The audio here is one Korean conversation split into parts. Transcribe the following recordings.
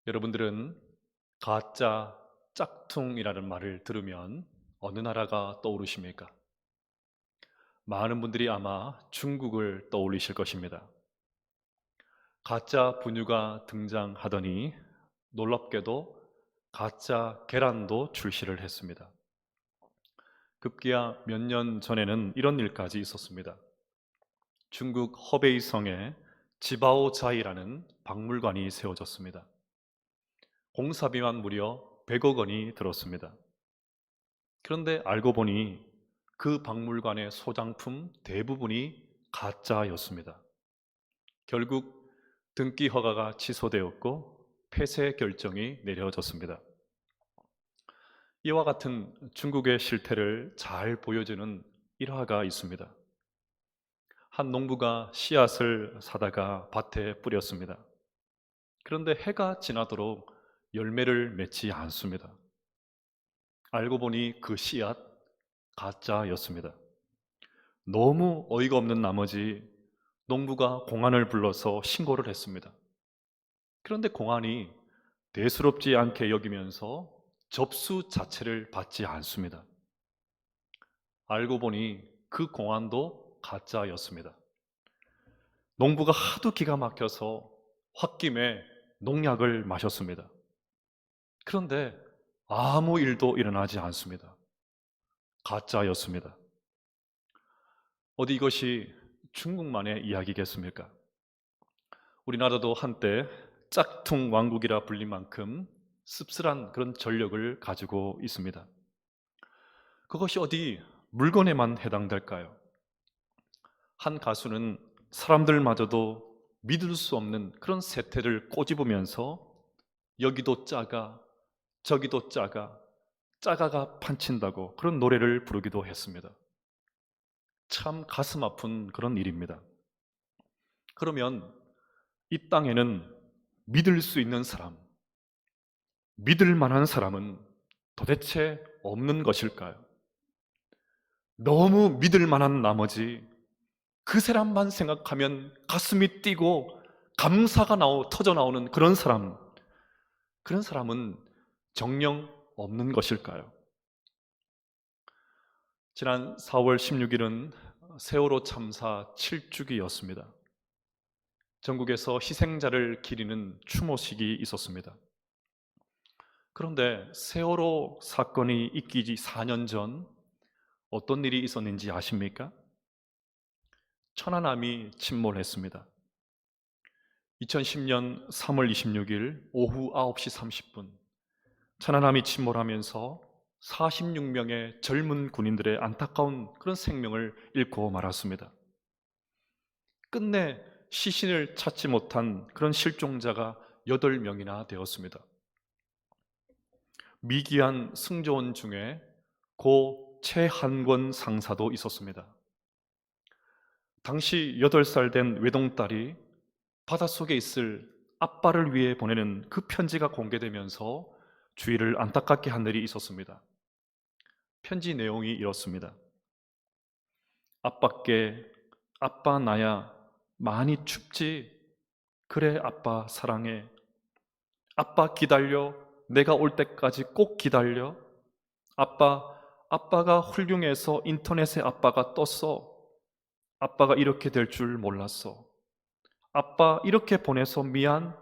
여러분들은 가짜 짝퉁이라는 말을 들으면 어느 나라가 떠오르십니까? 많은 분들이 아마 중국을 떠올리실 것입니다. 가짜 분유가 등장하더니 놀랍게도 가짜 계란도 출시를 했습니다. 급기야 몇 년 전에는 이런 일까지 있었습니다. 중국 허베이성에 지바오자이라는 박물관이 세워졌습니다. 공사비만 무려 100억 원이 들었습니다. 그런데 알고 보니 그 박물관의 소장품 대부분이 가짜였습니다. 결국 등기 허가가 취소되었고 폐쇄 결정이 내려졌습니다. 이와 같은 중국의 실태를 잘 보여주는 일화가 있습니다. 한 농부가 씨앗을 사다가 밭에 뿌렸습니다. 그런데 해가 지나도록 열매를 맺지 않습니다. 알고 보니 그 씨앗 가짜였습니다. 너무 어이가 없는 나머지 농부가 공안을 불러서 신고를 했습니다. 그런데 공안이 대수롭지 않게 여기면서 접수 자체를 받지 않습니다. 알고 보니 그 공안도 가짜였습니다. 농부가 하도 기가 막혀서 홧김에 농약을 마셨습니다. 그런데 아무 일도 일어나지 않습니다. 가짜였습니다. 어디 이것이 중국만의 이야기겠습니까? 우리나라도 한때 짝퉁 왕국이라 불릴 만큼 씁쓸한 그런 전력을 가지고 있습니다. 그것이 어디 물건에만 해당될까요? 한 가수는 사람들마저도 믿을 수 없는 그런 세태를 꼬집으면서 여기도 짜가 저기도 짜가 짜가가 판친다고 그런 노래를 부르기도 했습니다. 참 가슴 아픈 그런 일입니다. 그러면 이 땅에는 믿을 수 있는 사람, 믿을 만한 사람은 도대체 없는 것일까요? 너무 믿을 만한 나머지 그 사람만 생각하면 가슴이 뛰고 감사가 터져 나오는 그런 사람은 정녕 없는 것일까요? 지난 4월 16일은 세월호 참사 7주기였습니다. 전국에서 희생자를 기리는 추모식이 있었습니다. 그런데 세월호 사건이 있기 4년 전 어떤 일이 있었는지 아십니까? 천안함이 침몰했습니다. 2010년 3월 26일 오후 9시 30분 천안함이 침몰하면서 46명의 젊은 군인들의 안타까운 그런 생명을 잃고 말았습니다. 끝내 시신을 찾지 못한 그런 실종자가 8명이나 되었습니다. 미기한 승조원 중에 고 최한권 상사도 있었습니다. 당시 8살 된 외동딸이 바닷속에 있을 아빠를 위해 보내는 그 편지가 공개되면서 주위를 안타깝게 한 일이 있었습니다. 편지 내용이 이렇습니다. 아빠께 아빠 나야 많이 춥지? 그래 아빠 사랑해. 아빠 기다려. 내가 올 때까지 꼭 기다려. 아빠가 훌륭해서 인터넷에 아빠가 떴어. 아빠가 이렇게 될 줄 몰랐어. 아빠 이렇게 보내서 미안.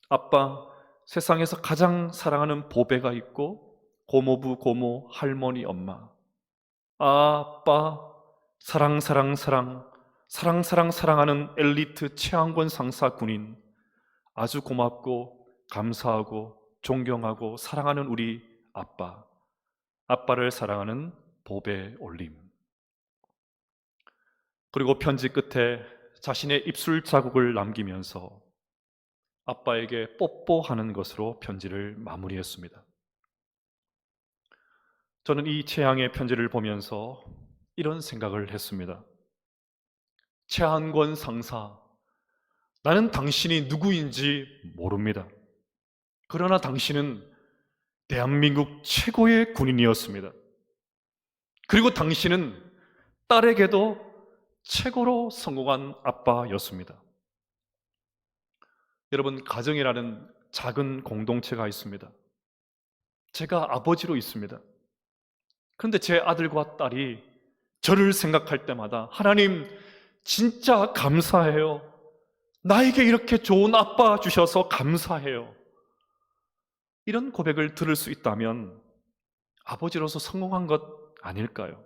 아빠 세상에서 가장 사랑하는 보배가 있고 고모부 고모 할머니 엄마. 아빠 사랑 사랑 사랑 사랑 사랑 사랑하는 엘리트 최한권 상사 군인 아주 고맙고 감사하고 존경하고 사랑하는 우리 아빠를 사랑하는 보배 올림. 그리고 편지 끝에 자신의 입술 자국을 남기면서 아빠에게 뽀뽀하는 것으로 편지를 마무리했습니다. 저는 이 최양의 편지를 보면서 이런 생각을 했습니다. 최한권 상사, 나는 당신이 누구인지 모릅니다. 그러나 당신은 대한민국 최고의 군인이었습니다. 그리고 당신은 딸에게도 최고로 성공한 아빠였습니다. 여러분, 가정이라는 작은 공동체가 있습니다. 제가 아버지로 있습니다. 그런데 제 아들과 딸이 저를 생각할 때마다 하나님 진짜 감사해요. 나에게 이렇게 좋은 아빠 주셔서 감사해요. 이런 고백을 들을 수 있다면 아버지로서 성공한 것 아닐까요?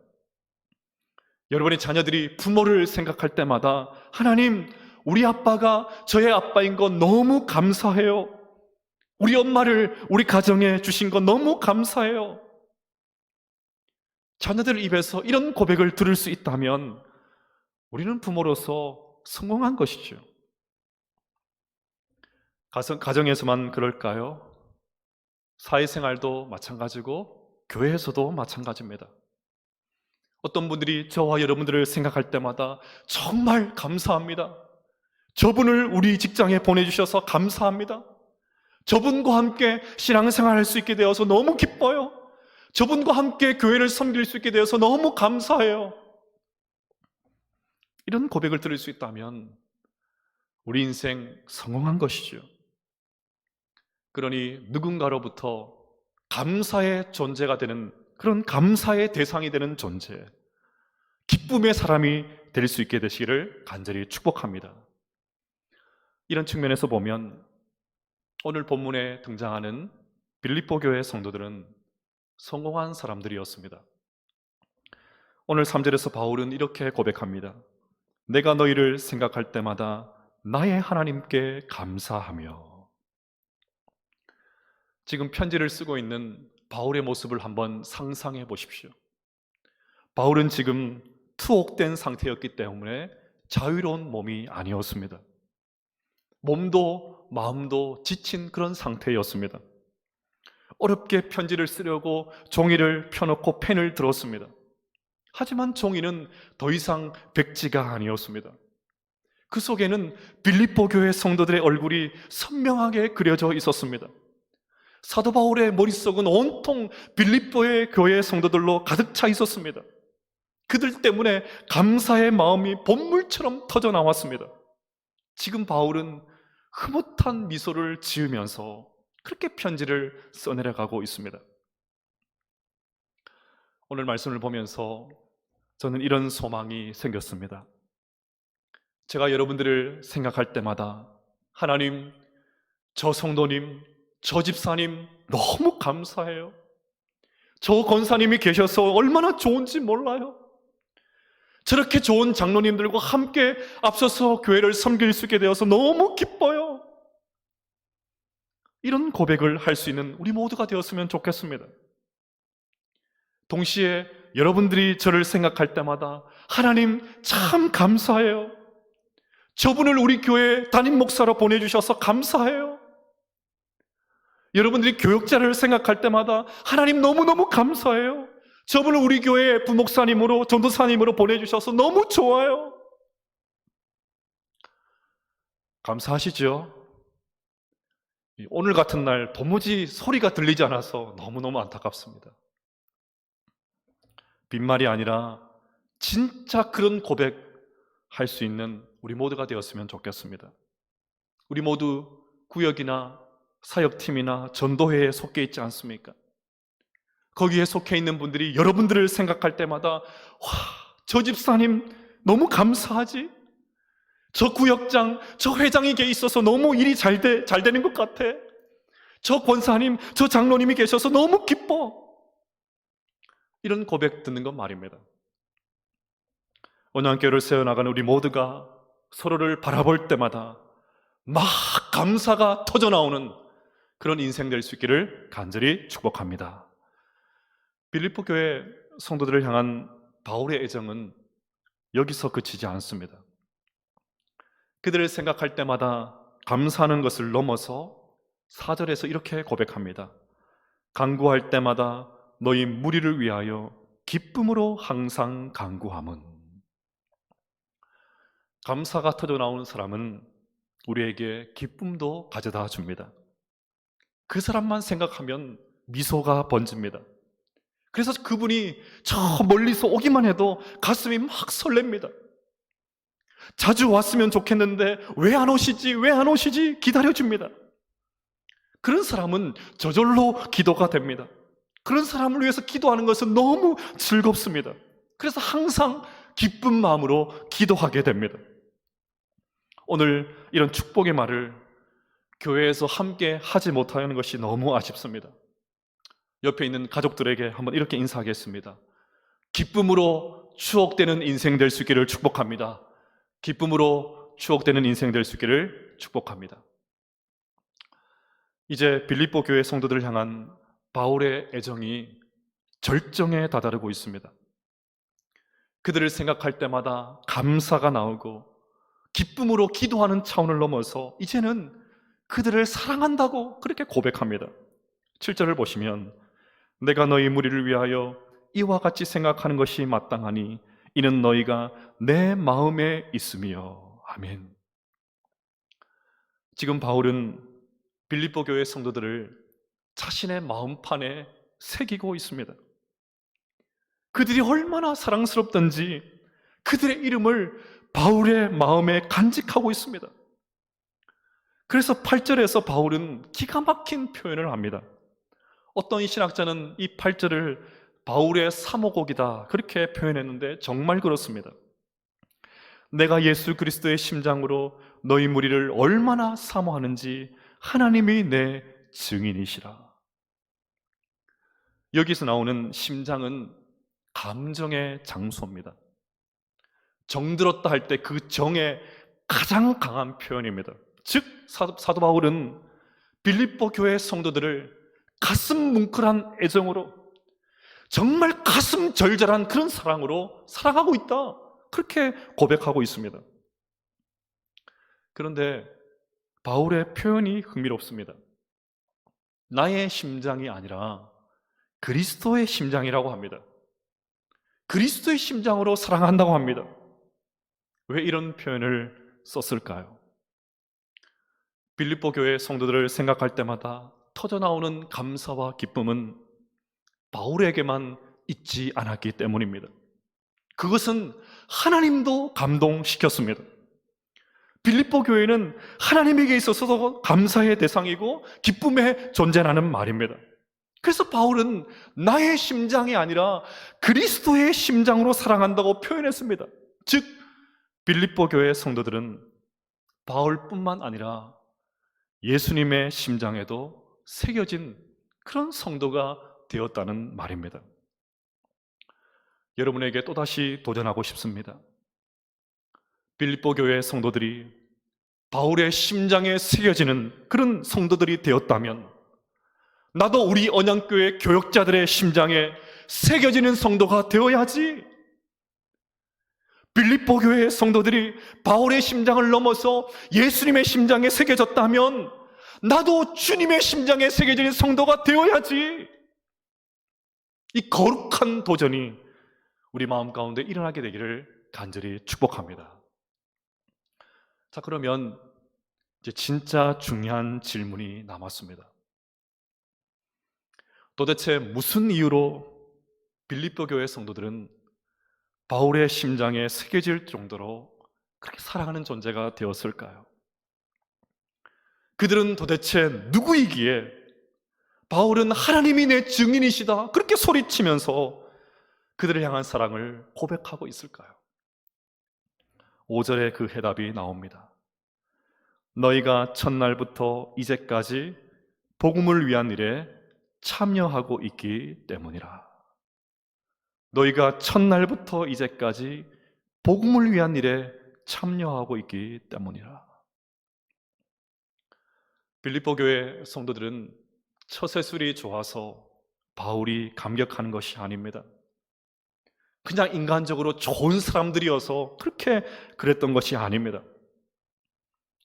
여러분의 자녀들이 부모를 생각할 때마다 하나님, 우리 아빠가 저의 아빠인 거 너무 감사해요. 우리 엄마를 우리 가정에 주신 거 너무 감사해요. 자녀들 입에서 이런 고백을 들을 수 있다면 우리는 부모로서 성공한 것이죠. 가정에서만 그럴까요? 사회생활도 마찬가지고 교회에서도 마찬가지입니다. 어떤 분들이 저와 여러분들을 생각할 때마다 정말 감사합니다. 저분을 우리 직장에 보내주셔서 감사합니다. 저분과 함께 신앙생활할 수 있게 되어서 너무 기뻐요. 저분과 함께 교회를 섬길 수 있게 되어서 너무 감사해요. 이런 고백을 들을 수 있다면 우리 인생 성공한 것이죠. 그러니 누군가로부터 감사의 존재가 되는, 그런 감사의 대상이 되는 존재, 기쁨의 사람이 될 수 있게 되시기를 간절히 축복합니다. 이런 측면에서 보면 오늘 본문에 등장하는 빌립보 교회 성도들은 성공한 사람들이었습니다. 오늘 3절에서 바울은 이렇게 고백합니다. 내가 너희를 생각할 때마다 나의 하나님께 감사하며. 지금 편지를 쓰고 있는 바울의 모습을 한번 상상해 보십시오. 바울은 지금 투옥된 상태였기 때문에 자유로운 몸이 아니었습니다. 몸도 마음도 지친 그런 상태였습니다. 어렵게 편지를 쓰려고 종이를 펴놓고 펜을 들었습니다. 하지만 종이는 더 이상 백지가 아니었습니다. 그 속에는 빌립보 교회 성도들의 얼굴이 선명하게 그려져 있었습니다. 사도 바울의 머릿속은 온통 빌립보의 교회 성도들로 가득 차 있었습니다. 그들 때문에 감사의 마음이 본물처럼 터져 나왔습니다. 지금 바울은 흐뭇한 미소를 지으면서 그렇게 편지를 써내려가고 있습니다. 오늘 말씀을 보면서 저는 이런 소망이 생겼습니다. 제가 여러분들을 생각할 때마다 하나님, 저 성도님, 저 집사님 너무 감사해요. 저 권사님이 계셔서 얼마나 좋은지 몰라요. 저렇게 좋은 장로님들과 함께 앞서서 교회를 섬길 수 있게 되어서 너무 기뻐요. 이런 고백을 할 수 있는 우리 모두가 되었으면 좋겠습니다. 동시에 여러분들이 저를 생각할 때마다 하나님 참 감사해요. 저분을 우리 교회 담임 목사로 보내주셔서 감사해요. 여러분들이 교역자를 생각할 때마다 하나님 너무너무 감사해요. 저분을 우리 교회 부목사님으로, 전도사님으로 보내주셔서 너무 좋아요. 감사하시죠? 오늘 같은 날 도무지 소리가 들리지 않아서 너무너무 안타깝습니다. 빈말이 아니라 진짜 그런 고백할 수 있는 우리 모두가 되었으면 좋겠습니다. 우리 모두 구역이나 사역팀이나 전도회에 속해 있지 않습니까? 거기에 속해 있는 분들이 여러분들을 생각할 때마다 와, 저 집사님 너무 감사하지? 저 구역장, 저 회장이 있어서 너무 일이 잘 되는 것 같아. 저 권사님, 저 장로님이 계셔서 너무 기뻐. 이런 고백 듣는 건 말입니다. 언양교회를 세워나가는 우리 모두가 서로를 바라볼 때마다 막 감사가 터져나오는 그런 인생 될 수 있기를 간절히 축복합니다. 빌립보 교회 성도들을 향한 바울의 애정은 여기서 그치지 않습니다. 그들을 생각할 때마다 감사하는 것을 넘어서 4절에서 이렇게 고백합니다. 간구할 때마다 너희 무리를 위하여 기쁨으로 항상 간구함은. 감사가 터져나오는 사람은 우리에게 기쁨도 가져다 줍니다. 그 사람만 생각하면 미소가 번집니다. 그래서 그분이 저 멀리서 오기만 해도 가슴이 막 설렙니다. 자주 왔으면 좋겠는데 왜 안 오시지? 왜 안 오시지? 기다려줍니다. 그런 사람은 저절로 기도가 됩니다. 그런 사람을 위해서 기도하는 것은 너무 즐겁습니다. 그래서 항상 기쁜 마음으로 기도하게 됩니다. 오늘 이런 축복의 말을 교회에서 함께 하지 못하는 것이 너무 아쉽습니다. 옆에 있는 가족들에게 한번 이렇게 인사하겠습니다. 기쁨으로 추억되는 인생 될 수 있기를 축복합니다. 기쁨으로 추억되는 인생 될 수 있기를 축복합니다. 이제 빌립보 교회 성도들을 향한 바울의 애정이 절정에 다다르고 있습니다. 그들을 생각할 때마다 감사가 나오고 기쁨으로 기도하는 차원을 넘어서 이제는 그들을 사랑한다고 그렇게 고백합니다. 7절을 보시면 내가 너희 무리를 위하여 이와 같이 생각하는 것이 마땅하니 이는 너희가 내 마음에 있으며. 아멘. 지금 바울은 빌립보 교회 성도들을 자신의 마음판에 새기고 있습니다. 그들이 얼마나 사랑스럽던지 그들의 이름을 바울의 마음에 간직하고 있습니다. 그래서 8절에서 바울은 기가 막힌 표현을 합니다. 어떤 신학자는 이 8절을 바울의 사모곡이다 그렇게 표현했는데 정말 그렇습니다. 내가 예수 그리스도의 심장으로 너희 무리를 얼마나 사모하는지 하나님이 내 증인이시라. 여기서 나오는 심장은 감정의 장소입니다. 정들었다 할 때 그 정의 가장 강한 표현입니다. 즉 사도 바울은 빌립보 교회 성도들을 가슴 뭉클한 애정으로 정말 가슴 절절한 그런 사랑으로 사랑하고 있다 그렇게 고백하고 있습니다. 그런데 바울의 표현이 흥미롭습니다. 나의 심장이 아니라 그리스도의 심장이라고 합니다. 그리스도의 심장으로 사랑한다고 합니다. 왜 이런 표현을 썼을까요? 빌립보 교회 성도들을 생각할 때마다 터져나오는 감사와 기쁨은 바울에게만 있지 않았기 때문입니다. 그것은 하나님도 감동시켰습니다. 빌립보 교회는 하나님에게 있어서도 감사의 대상이고 기쁨의 존재라는 말입니다. 그래서 바울은 나의 심장이 아니라 그리스도의 심장으로 사랑한다고 표현했습니다. 즉 빌립보 교회 성도들은 바울뿐만 아니라 예수님의 심장에도 새겨진 그런 성도가 되었다는 말입니다. 여러분에게 또다시 도전하고 싶습니다. 빌립보 교회 성도들이 바울의 심장에 새겨지는 그런 성도들이 되었다면 나도 우리 언양교회 교역자들의 심장에 새겨지는 성도가 되어야지. 빌립보 교회의 성도들이 바울의 심장을 넘어서 예수님의 심장에 새겨졌다면 나도 주님의 심장에 새겨지는 성도가 되어야지. 이 거룩한 도전이 우리 마음 가운데 일어나게 되기를 간절히 축복합니다. 자, 그러면 이제 진짜 중요한 질문이 남았습니다. 도대체 무슨 이유로 빌립보 교회 성도들은 바울의 심장에 새겨질 정도로 그렇게 사랑하는 존재가 되었을까요? 그들은 도대체 누구이기에 바울은 하나님이 내 증인이시다 그렇게 소리치면서 그들을 향한 사랑을 고백하고 있을까요? 5절에 그 해답이 나옵니다. 너희가 첫날부터 이제까지 복음을 위한 일에 참여하고 있기 때문이라. 너희가 첫날부터 이제까지 복음을 위한 일에 참여하고 있기 때문이라. 빌립보 교회 성도들은 처세술이 좋아서 바울이 감격하는 것이 아닙니다. 그냥 인간적으로 좋은 사람들이어서 그렇게 그랬던 것이 아닙니다.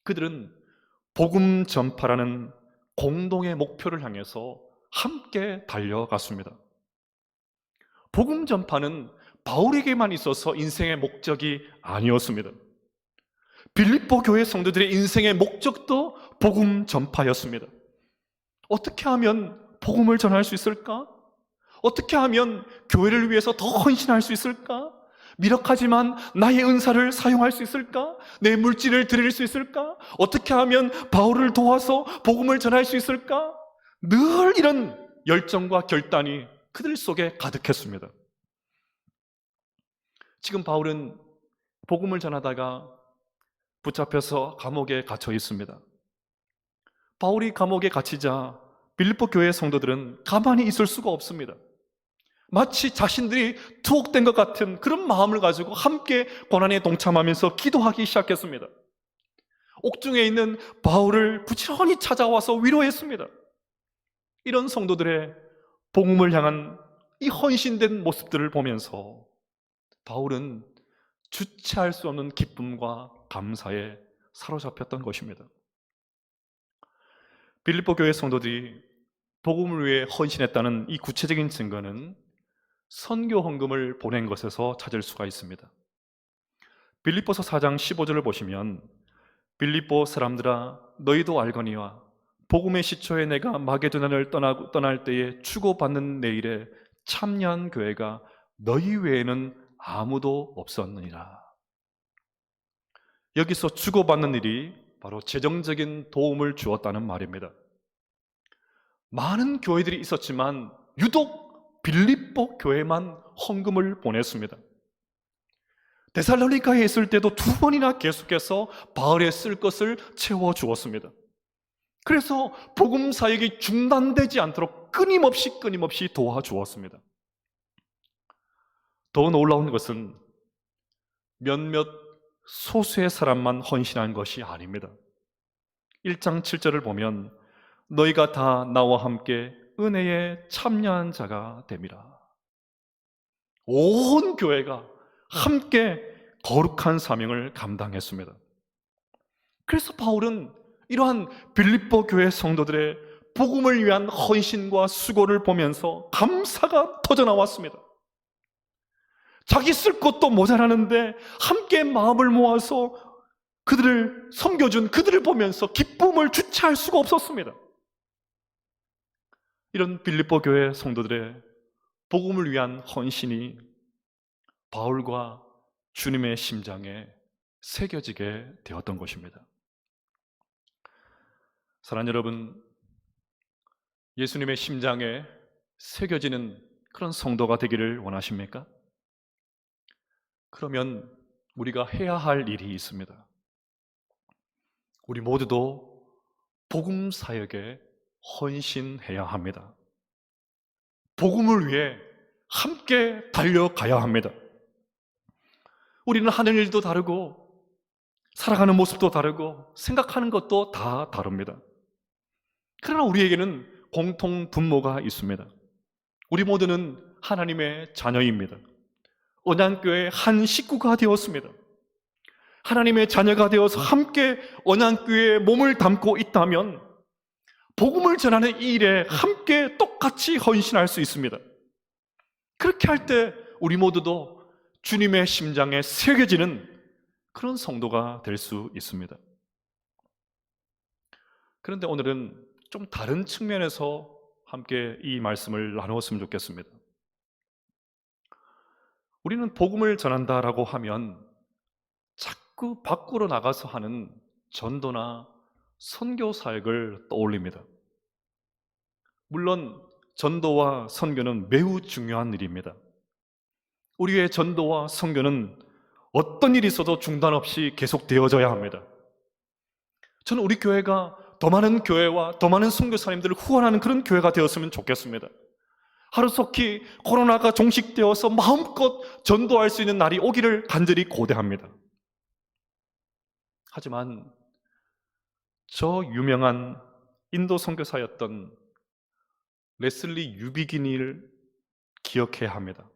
그들은 복음 전파라는 공동의 목표를 향해서 함께 달려갔습니다. 복음 전파는 바울에게만 있어서 인생의 목적이 아니었습니다. 빌립보 교회 성도들의 인생의 목적도 복음 전파였습니다. 어떻게 하면 복음을 전할 수 있을까? 어떻게 하면 교회를 위해서 더 헌신할 수 있을까? 미력하지만 나의 은사를 사용할 수 있을까? 내 물질을 드릴 수 있을까? 어떻게 하면 바울을 도와서 복음을 전할 수 있을까? 늘 이런 열정과 결단이 그들 속에 가득했습니다. 지금 바울은 복음을 전하다가 붙잡혀서 감옥에 갇혀 있습니다. 바울이 감옥에 갇히자 빌립보 교회 성도들은 가만히 있을 수가 없습니다. 마치 자신들이 투옥된 것 같은 그런 마음을 가지고 함께 고난에 동참하면서 기도하기 시작했습니다. 옥중에 있는 바울을 부지런히 찾아와서 위로했습니다. 이런 성도들의 복음을 향한 이 헌신된 모습들을 보면서 바울은 주체할 수 없는 기쁨과 감사에 사로잡혔던 것입니다. 빌립보 교회 성도들이 복음을 위해 헌신했다는 이 구체적인 증거는 선교 헌금을 보낸 것에서 찾을 수가 있습니다. 빌립보서 4장 15절을 보시면 빌립보 사람들아 너희도 알거니와 복음의 시초에 내가 마게도냐를 떠날 때에 주고받는 내 일에 참여한 교회가 너희 외에는 아무도 없었느니라. 여기서 주고받는 일이 바로 재정적인 도움을 주었다는 말입니다. 많은 교회들이 있었지만 유독 빌립보 교회만 헌금을 보냈습니다. 데살로니가에 있을 때도 2번이나 계속해서 바울에 쓸 것을 채워주었습니다. 그래서 복음 사역이 중단되지 않도록 끊임없이 도와주었습니다. 더 놀라운 것은 몇몇 소수의 사람만 헌신한 것이 아닙니다. 1장 7절을 보면 너희가 다 나와 함께 은혜에 참여한 자가 됨이라. 온 교회가 함께 거룩한 사명을 감당했습니다. 그래서 바울은 이러한 빌립보 교회 성도들의 복음을 위한 헌신과 수고를 보면서 감사가 터져나왔습니다. 자기 쓸 것도 모자라는데 함께 마음을 모아서 그들을 섬겨준 그들을 보면서 기쁨을 주체할 수가 없었습니다. 이런 빌립보 교회 성도들의 복음을 위한 헌신이 바울과 주님의 심장에 새겨지게 되었던 것입니다. 사랑하는 여러분, 예수님의 심장에 새겨지는 그런 성도가 되기를 원하십니까? 그러면 우리가 해야 할 일이 있습니다. 우리 모두도 복음 사역에 헌신해야 합니다. 복음을 위해 함께 달려가야 합니다. 우리는 하는 일도 다르고 살아가는 모습도 다르고 생각하는 것도 다 다릅니다. 그러나 우리에게는 공통 분모가 있습니다. 우리 모두는 하나님의 자녀입니다. 언양교회의 한 식구가 되었습니다. 하나님의 자녀가 되어서 함께 언양교회에 몸을 담고 있다면 복음을 전하는 이 일에 함께 똑같이 헌신할 수 있습니다. 그렇게 할 때 우리 모두도 주님의 심장에 새겨지는 그런 성도가 될 수 있습니다. 그런데 오늘은 좀 다른 측면에서 함께 이 말씀을 나누었으면 좋겠습니다. 우리는 복음을 전한다라고 하면 자꾸 밖으로 나가서 하는 전도나 선교 사역을 떠올립니다. 물론 전도와 선교는 매우 중요한 일입니다. 우리의 전도와 선교는 어떤 일이 있어도 중단 없이 계속되어져야 합니다. 저는 우리 교회가 더 많은 교회와 더 많은 선교사님들을 후원하는 그런 교회가 되었으면 좋겠습니다. 하루속히 코로나가 종식되어서 마음껏 전도할 수 있는 날이 오기를 간절히 고대합니다. 하지만 저 유명한 인도 선교사였던 레슬리 유비기니를 기억해야 합니다.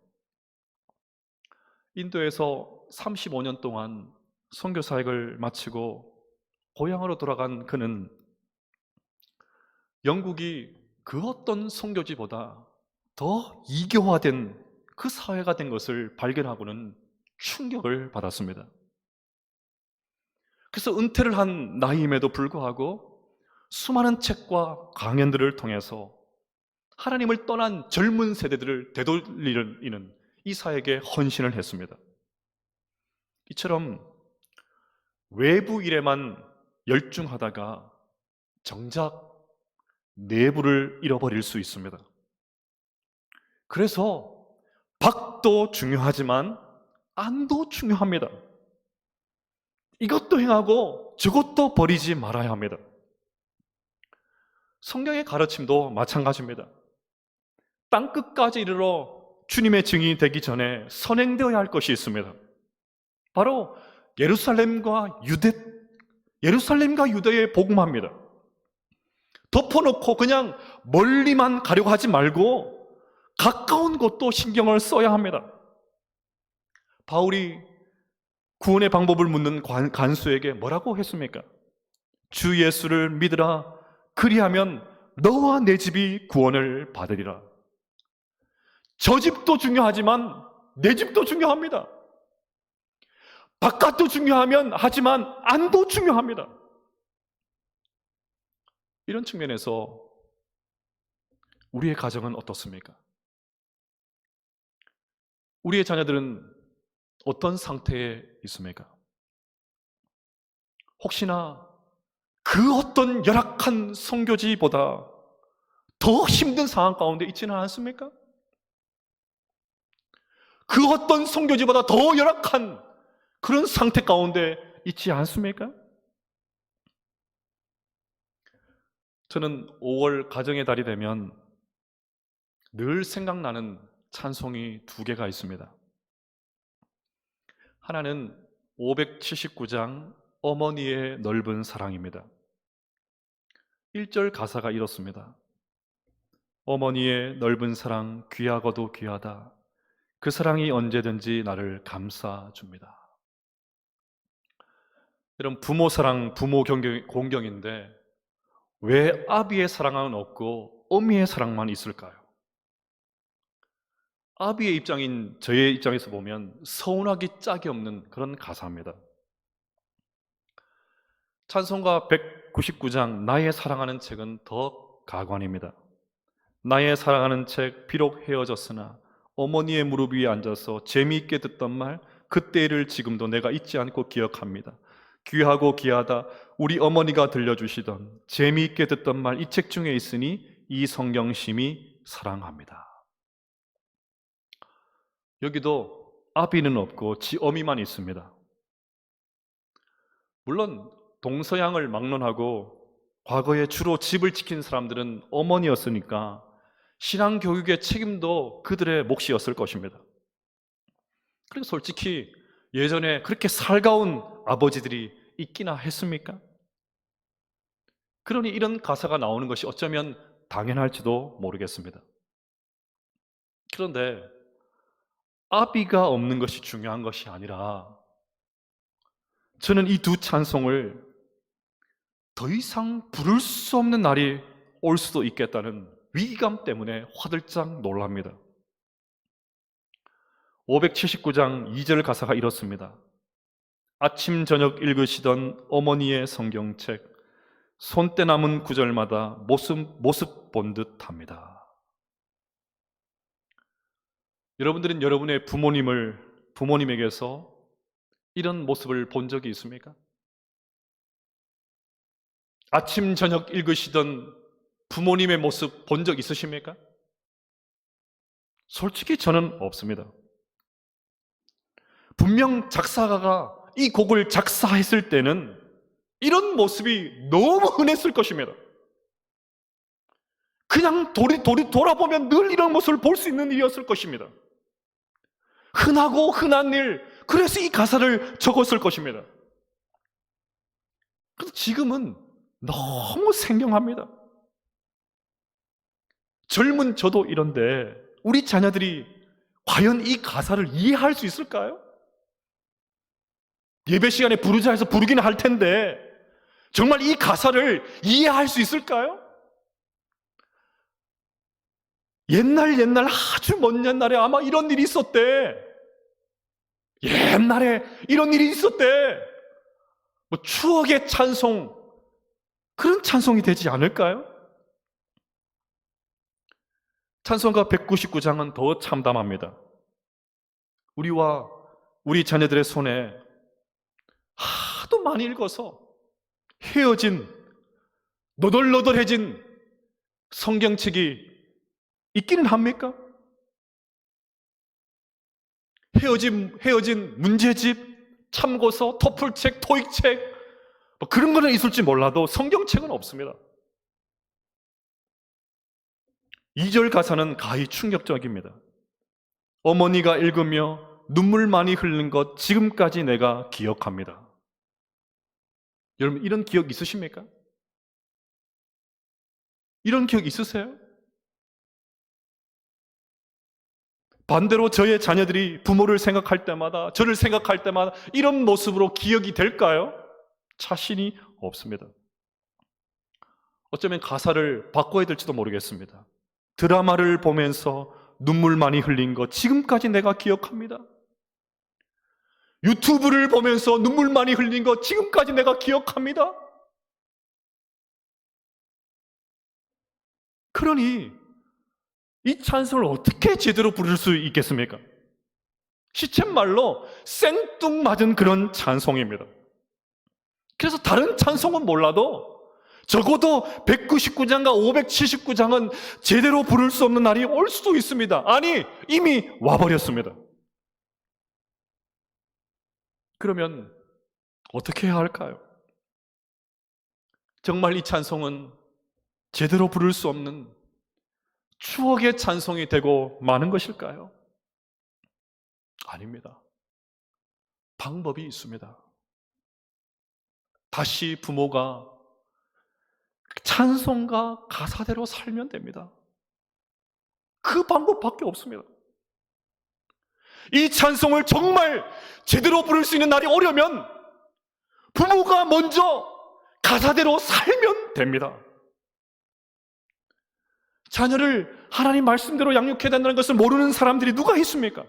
인도에서 35년 동안 선교 사역을 마치고 고향으로 돌아간 그는 영국이 그 어떤 선교지보다 더 이교화된 그 사회가 된 것을 발견하고는 충격을 받았습니다. 그래서 은퇴를 한 나이임에도 불구하고 수많은 책과 강연들을 통해서 하나님을 떠난 젊은 세대들을 되돌리는 이 사역에 헌신을 했습니다. 이처럼 외부 일에만 열중하다가 정작 내부를 잃어버릴 수 있습니다. 그래서 밖도 중요하지만 안도 중요합니다. 이것도 행하고 저것도 버리지 말아야 합니다. 성경의 가르침도 마찬가지입니다. 땅끝까지 이르러 주님의 증인이 되기 전에 선행되어야 할 것이 있습니다. 바로 예루살렘과 유대의 복음화입니다. 덮어놓고 그냥 멀리만 가려고 하지 말고 가까운 곳도 신경을 써야 합니다. 바울이 구원의 방법을 묻는 간수에게 뭐라고 했습니까? 주 예수를 믿으라. 그리하면 너와 내 집이 구원을 받으리라. 저 집도 중요하지만 내 집도 중요합니다. 바깥도 중요하면 하지만 안도 중요합니다. 이런 측면에서 우리의 가정은 어떻습니까? 우리의 자녀들은 어떤 상태에 있습니까? 혹시나 그 어떤 열악한 선교지보다 더 힘든 상황 가운데 있지는 않습니까? 그 어떤 선교지보다 더 열악한 그런 상태 가운데 있지 않습니까? 저는 5월 가정의 달이 되면 늘 생각나는 찬송이 2개가 있습니다. 하나는 579장 어머니의 넓은 사랑입니다. 1절 가사가 이렇습니다. 어머니의 넓은 사랑 귀하고도 귀하다. 그 사랑이 언제든지 나를 감싸줍니다. 여러분, 부모 사랑, 부모 공경인데 왜 아비의 사랑은 없고 어미의 사랑만 있을까요? 아비의 입장인 저의 입장에서 보면 서운하기 짝이 없는 그런 가사입니다. 찬송가 199장 나의 사랑하는 책은 더 가관입니다. 나의 사랑하는 책 비록 헤어졌으나 어머니의 무릎 위에 앉아서 재미있게 듣던 말 그때를 지금도 내가 잊지 않고 기억합니다. 귀하고 귀하다 우리 어머니가 들려주시던 재미있게 듣던 말 이 책 중에 있으니 이 성경 심히 사랑합니다. 여기도 아비는 없고 지 어미만 있습니다. 물론 동서양을 막론하고 과거에 주로 집을 지킨 사람들은 어머니였으니까 신앙 교육의 책임도 그들의 몫이었을 것입니다. 그리고 솔직히 예전에 그렇게 살가운 아버지들이 있기나 했습니까? 그러니 이런 가사가 나오는 것이 어쩌면 당연할지도 모르겠습니다. 그런데 아비가 없는 것이 중요한 것이 아니라 저는 이 2 찬송을 더 이상 부를 수 없는 날이 올 수도 있겠다는 위기감 때문에 화들짝 놀랍니다. 579장 2절 가사가 이렇습니다. 아침 저녁 읽으시던 어머니의 성경책 손때 남은 구절마다 모습 본 듯합니다. 여러분들은 여러분의 부모님에게서 이런 모습을 본 적이 있습니까? 아침 저녁 읽으시던 부모님의 모습 본 적 있으십니까? 솔직히 저는 없습니다. 분명 작사가가 이 곡을 작사했을 때는 이런 모습이 너무 흔했을 것입니다. 그냥 돌아보면 늘 이런 모습을 볼 수 있는 일이었을 것입니다. 흔하고 흔한 일, 그래서 이 가사를 적었을 것입니다. 그런데 지금은 너무 생경합니다. 젊은 저도 이런데 우리 자녀들이 과연 이 가사를 이해할 수 있을까요? 예배 시간에 부르자 해서 부르기는 할 텐데 정말 이 가사를 이해할 수 있을까요? 옛날 아주 먼 옛날에 아마 이런 일이 있었대. 옛날에 이런 일이 있었대. 뭐 추억의 찬송, 그런 찬송이 되지 않을까요? 찬송가 199장은 더 참담합니다. 우리와 우리 자녀들의 손에 하도 많이 읽어서 헤어진, 너덜너덜해진 성경책이 있기는 합니까? 헤어진 문제집, 참고서, 토플책, 토익책, 뭐 그런 거는 있을지 몰라도 성경책은 없습니다. 2절 가사는 가히 충격적입니다. 어머니가 읽으며 눈물 많이 흘린 것 지금까지 내가 기억합니다. 여러분, 이런 기억 있으십니까? 이런 기억 있으세요? 반대로 저의 자녀들이 부모를 생각할 때마다, 저를 생각할 때마다 이런 모습으로 기억이 될까요? 자신이 없습니다. 어쩌면 가사를 바꿔야 될지도 모르겠습니다. 드라마를 보면서 눈물 많이 흘린 거 지금까지 내가 기억합니다. 유튜브를 보면서 눈물 많이 흘린 거 지금까지 내가 기억합니다. 그러니 이 찬송을 어떻게 제대로 부를 수 있겠습니까? 시쳇말로 생뚱맞은 그런 찬송입니다. 그래서 다른 찬송은 몰라도 적어도 199장과 579장은 제대로 부를 수 없는 날이 올 수도 있습니다. 아니, 이미 와버렸습니다. 그러면 어떻게 해야 할까요? 정말 이 찬송은 제대로 부를 수 없는 추억의 찬송이 되고 마는 것일까요? 아닙니다. 방법이 있습니다. 다시 부모가 찬송가 가사대로 살면 됩니다. 그 방법밖에 없습니다. 이 찬송을 정말 제대로 부를 수 있는 날이 오려면 부모가 먼저 가사대로 살면 됩니다. 자녀를 하나님 말씀대로 양육해야 된다는 것을 모르는 사람들이 누가 있습니까?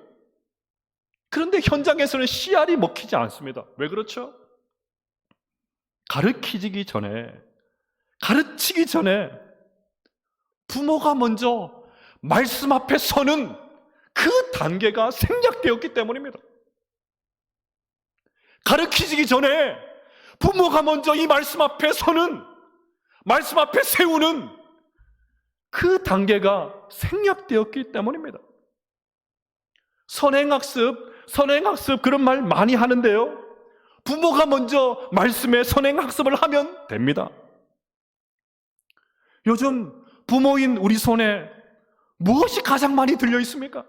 그런데 현장에서는 씨알이 먹히지 않습니다. 왜 그렇죠? 가르치기 전에 부모가 먼저 말씀 앞에 서는 그 단계가 생략되었기 때문입니다. 가르치기 전에 부모가 먼저 이 말씀 앞에 서는, 말씀 앞에 세우는 그 단계가 생략되었기 때문입니다. 선행학습 그런 말 많이 하는데요. 부모가 먼저 말씀에 선행학습을 하면 됩니다. 요즘 부모인 우리 손에 무엇이 가장 많이 들려 있습니까?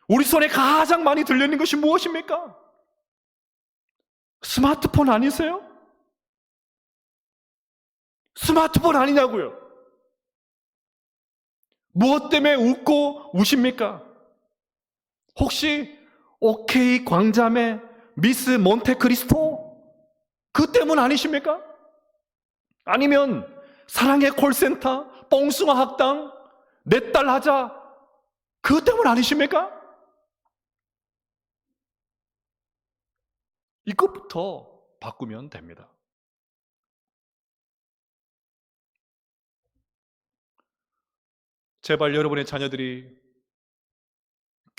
우리 손에 가장 많이 들려 있는 것이 무엇입니까? 스마트폰 아니세요? 스마트폰 아니냐고요? 무엇 때문에 웃고 우십니까? 혹시 OK 광자매 미스 몬테크리스토 그 때문 아니십니까? 아니면 사랑의 콜센터, 뽕숭아 학당, 내 딸 하자 그 때문 아니십니까? 이것부터 바꾸면 됩니다. 제발 여러분의 자녀들이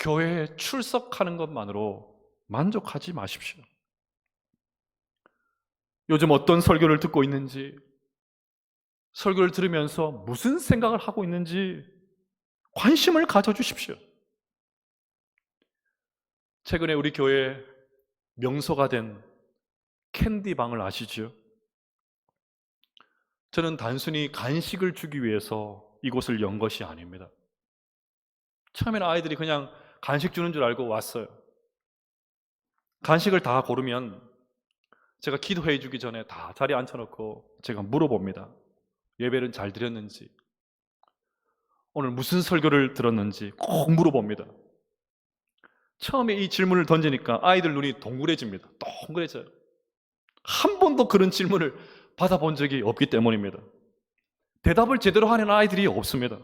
교회에 출석하는 것만으로 만족하지 마십시오. 요즘 어떤 설교를 듣고 있는지, 설교를 들으면서 무슨 생각을 하고 있는지 관심을 가져주십시오. 최근에 우리 교회에 명소가 된 캔디방을 아시죠? 저는 단순히 간식을 주기 위해서 이곳을 연 것이 아닙니다. 처음에는 아이들이 그냥 간식 주는 줄 알고 왔어요. 간식을 다 고르면 제가 기도해 주기 전에 다 자리에 앉혀놓고 제가 물어봅니다. 예배는 잘 드렸는지, 오늘 무슨 설교를 들었는지 꼭 물어봅니다. 처음에 이 질문을 던지니까 아이들 눈이 동그래집니다. 동그래져요. 한 번도 그런 질문을 받아본 적이 없기 때문입니다. 대답을 제대로 하는 아이들이 없습니다.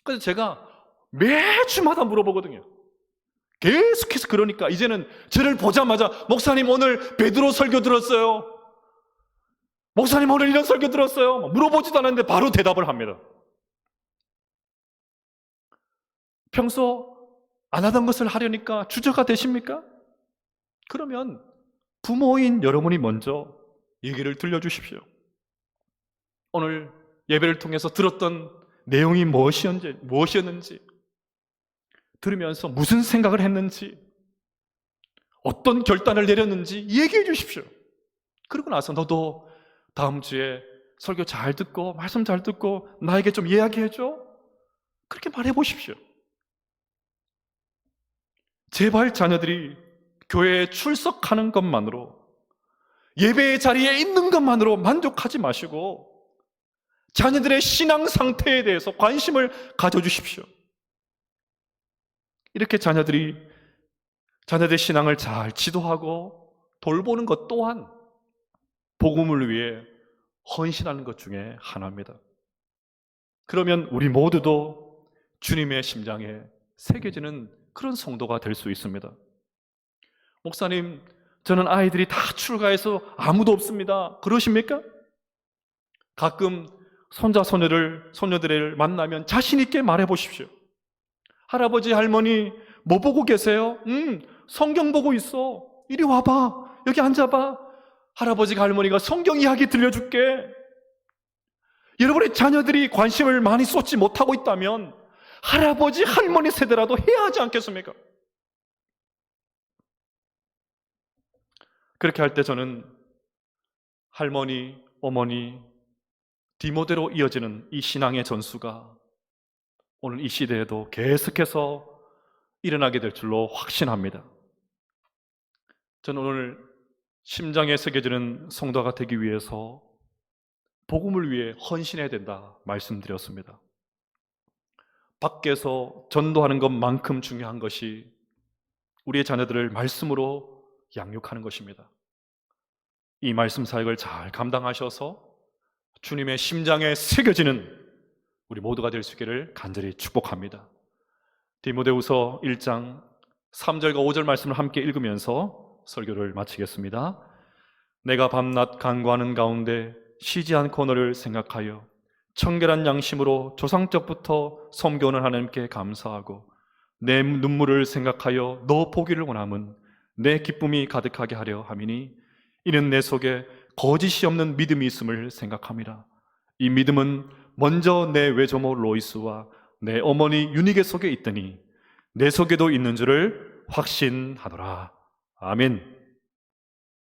그래서 제가 매주마다 물어보거든요. 계속해서. 그러니까 이제는 저를 보자마자 목사님 오늘 베드로 설교 들었어요. 목사님 오늘 이런 설교 들었어요. 물어보지도 않았는데 바로 대답을 합니다. 평소 안 하던 것을 하려니까 주저가 되십니까? 그러면 부모인 여러분이 먼저 얘기를 들려주십시오. 오늘 예배를 통해서 들었던 내용이 무엇이었는지, 들으면서 무슨 생각을 했는지, 어떤 결단을 내렸는지 얘기해 주십시오. 그러고 나서 너도 다음 주에 설교 잘 듣고 말씀 잘 듣고 나에게 좀 이야기해 줘. 그렇게 말해 보십시오. 제발 자녀들이 교회에 출석하는 것만으로, 예배의 자리에 있는 것만으로 만족하지 마시고 자녀들의 신앙 상태에 대해서 관심을 가져주십시오. 이렇게 자녀들의 신앙을 잘 지도하고 돌보는 것 또한 복음을 위해 헌신하는 것 중에 하나입니다. 그러면 우리 모두도 주님의 심장에 새겨지는 그런 성도가 될 수 있습니다. 목사님, 저는 아이들이 다 출가해서 아무도 없습니다. 그러십니까? 가끔 손자, 소녀들을 만나면 자신 있게 말해 보십시오. 할아버지, 할머니, 뭐 보고 계세요? 성경 보고 있어. 이리 와봐. 여기 앉아봐. 할아버지가, 할머니가 성경 이야기 들려줄게. 여러분의 자녀들이 관심을 많이 쏟지 못하고 있다면 할아버지, 할머니 세대라도 해야 하지 않겠습니까? 그렇게 할 때 저는 할머니, 어머니, 디모데로 이어지는 이 신앙의 전수가 오늘 이 시대에도 계속해서 일어나게 될 줄로 확신합니다. 저는 오늘 심장에 새겨지는 성도가 되기 위해서 복음을 위해 헌신해야 된다 말씀드렸습니다. 밖에서 전도하는 것만큼 중요한 것이 우리의 자녀들을 말씀으로 양육하는 것입니다. 이 말씀 사역을 잘 감당하셔서 주님의 심장에 새겨지는 우리 모두가 될 수 있기를 간절히 축복합니다. 디모데후서 1장 3절과 5절 말씀을 함께 읽으면서 설교를 마치겠습니다. 내가 밤낮 간구하는 가운데 쉬지 않고 너를 생각하여 청결한 양심으로 조상적부터 섬겨오는 하나님께 감사하고 내 눈물을 생각하여 너 보기를 원함은 내 기쁨이 가득하게 하려 함이니 이는 내 속에 거짓이 없는 믿음이 있음을 생각함이라. 이 믿음은 먼저 내 외조모 로이스와 내 어머니 유니게 속에 있더니 내 속에도 있는 줄을 확신하노라. 아멘.